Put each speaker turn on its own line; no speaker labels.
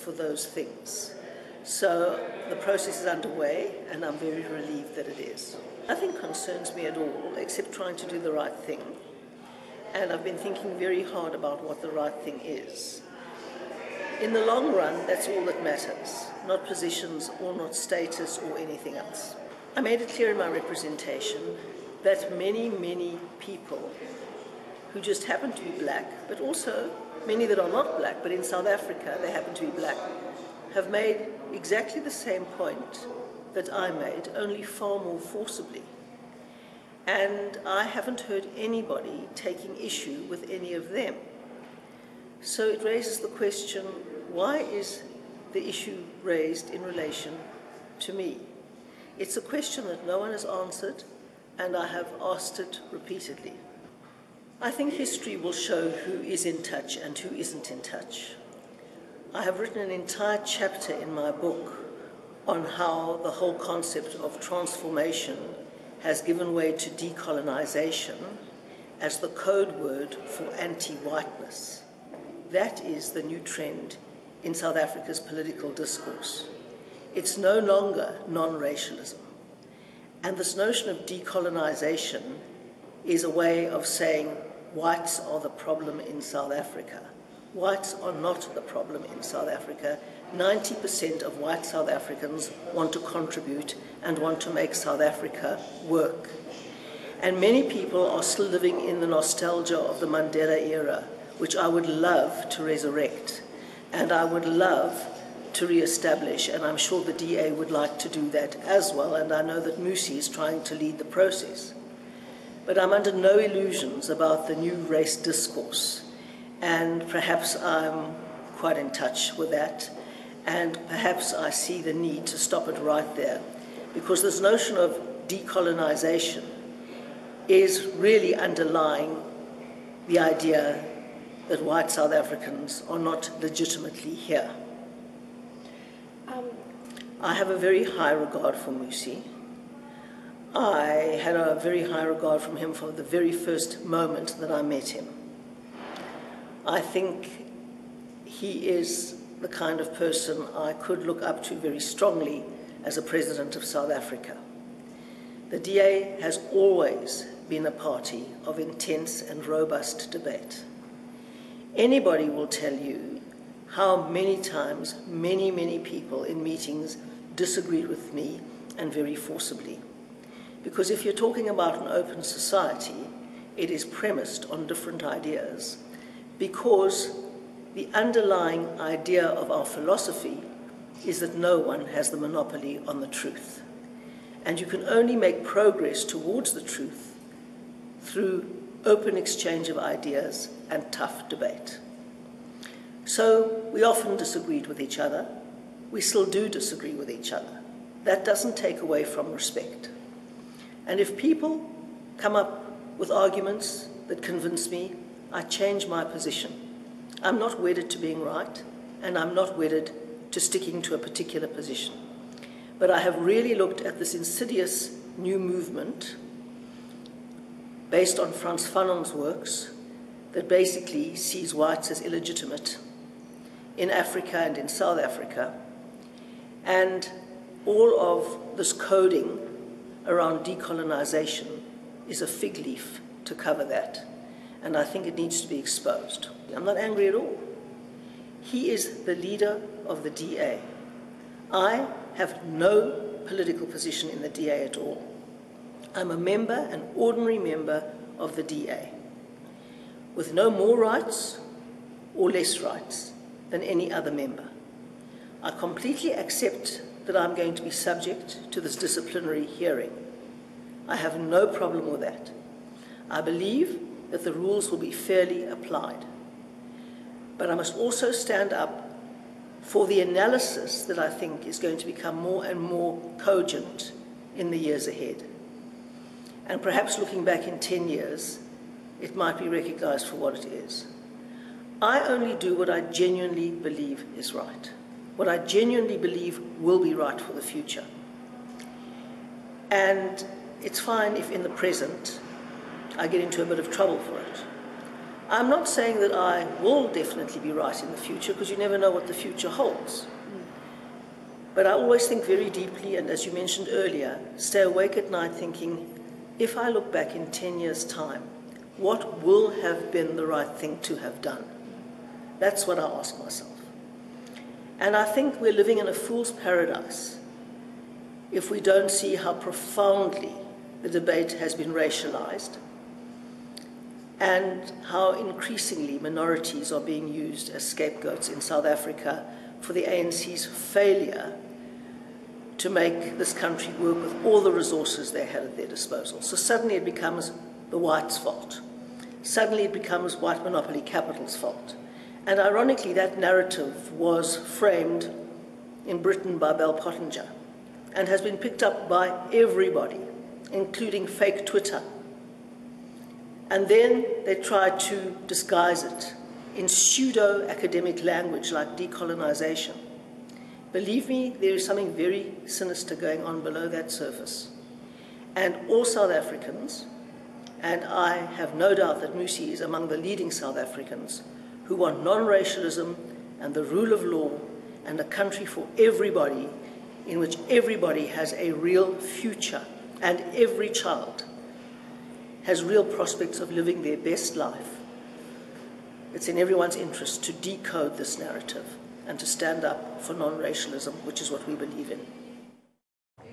for those things. So the process is underway, and I'm very relieved that it is. Nothing concerns me at all except trying to do the right thing. And I've been thinking very hard about what the right thing is. In the long run, that's all that matters, not positions or not status or anything else. I made it clear in my representation that many, many people who just happen to be black, but also many that are not black, but in South Africa they happen to be black, have made exactly the same point that I made, only far more forcibly. And I haven't heard anybody taking issue with any of them. So it raises the question, why is the issue raised in relation to me? It's a question that no one has answered, and I have asked it repeatedly. I think history will show who is in touch and who isn't in touch. I have written an entire chapter in my book on how the whole concept of transformation has given way to decolonization as the code word for anti-whiteness. That is the new trend in South Africa's political discourse. It's no longer non-racialism. And this notion of decolonization is a way of saying whites are the problem in South Africa. Whites are not the problem in South Africa. 90% of white South Africans want to contribute and want to make South Africa work. And many people are still living in the nostalgia of the Mandela era, which I would love to resurrect, and I would love to re-establish, and I'm sure the DA would like to do that as well, and I know that Musi is trying to lead the process. But I'm under no illusions about the new race discourse, and perhaps I'm quite in touch with that, and perhaps I see the need to stop it right there, because this notion of decolonization is really underlying the idea that white South Africans are not legitimately here. I have a very high regard for Musi. I had a very high regard from him from the very first moment that I met him. I think he is the kind of person I could look up to very strongly as a president of South Africa. The DA has always been a party of intense and robust debate. Anybody will tell you how many times many people in meetings disagreed with me, and very forcibly. Because if you're talking about an open society, it is premised on different ideas, because the underlying idea of our philosophy is that no one has the monopoly on the truth. And you can only make progress towards the truth through open exchange of ideas and tough debate. So we often disagreed with each other. We still do disagree with each other. That doesn't take away from respect. And if people come up with arguments that convince me, I change my position. I'm not wedded to being right, and I'm not wedded to sticking to a particular position. But I have really looked at this insidious new movement based on Frantz Fanon's works that basically sees whites as illegitimate in Africa and in South Africa. And all of this coding around decolonization is a fig leaf to cover that. And I think it needs to be exposed. I'm not angry at all. He is the leader of the DA. I have no political position in the DA at all. I'm a member, an ordinary member of the DA, with no more rights or less rights than any other member. I completely accept that I'm going to be subject to this disciplinary hearing. I have no problem with that. I believe that the rules will be fairly applied. But I must also stand up for the analysis that I think is going to become more and more cogent in the years ahead. And perhaps looking back in 10 years, it might be recognized for what it is. I only do what I genuinely believe is right, what I genuinely believe will be right for the future. And it's fine if in the present I get into a bit of trouble for it. I'm not saying that I will definitely be right in the future, because you never know what the future holds. But I always think very deeply, and as you mentioned earlier, stay awake at night thinking, if I look back in 10 years' time, what will have been the right thing to have done? That's what I ask myself. And I think we're living in a fool's paradise if we don't see how profoundly the debate has been racialized and how increasingly minorities are being used as scapegoats in South Africa for the ANC's failure to make this country work with all the resources they had at their disposal. So suddenly it becomes the whites' fault. Suddenly it becomes white monopoly capital's fault. And ironically, that narrative was framed in Britain by Bell Pottinger and has been picked up by everybody, including fake Twitter. And then they tried to disguise it in pseudo-academic language like decolonization. Believe me, there is something very sinister going on below that surface. And all South Africans, and I have no doubt that Musi is among the leading South Africans, who want non-racialism and the rule of law and a country for everybody in which everybody has a real future and every child has real prospects of living their best life. It's in everyone's interest to decode this narrative and to stand up for non-racialism, which is what we believe in.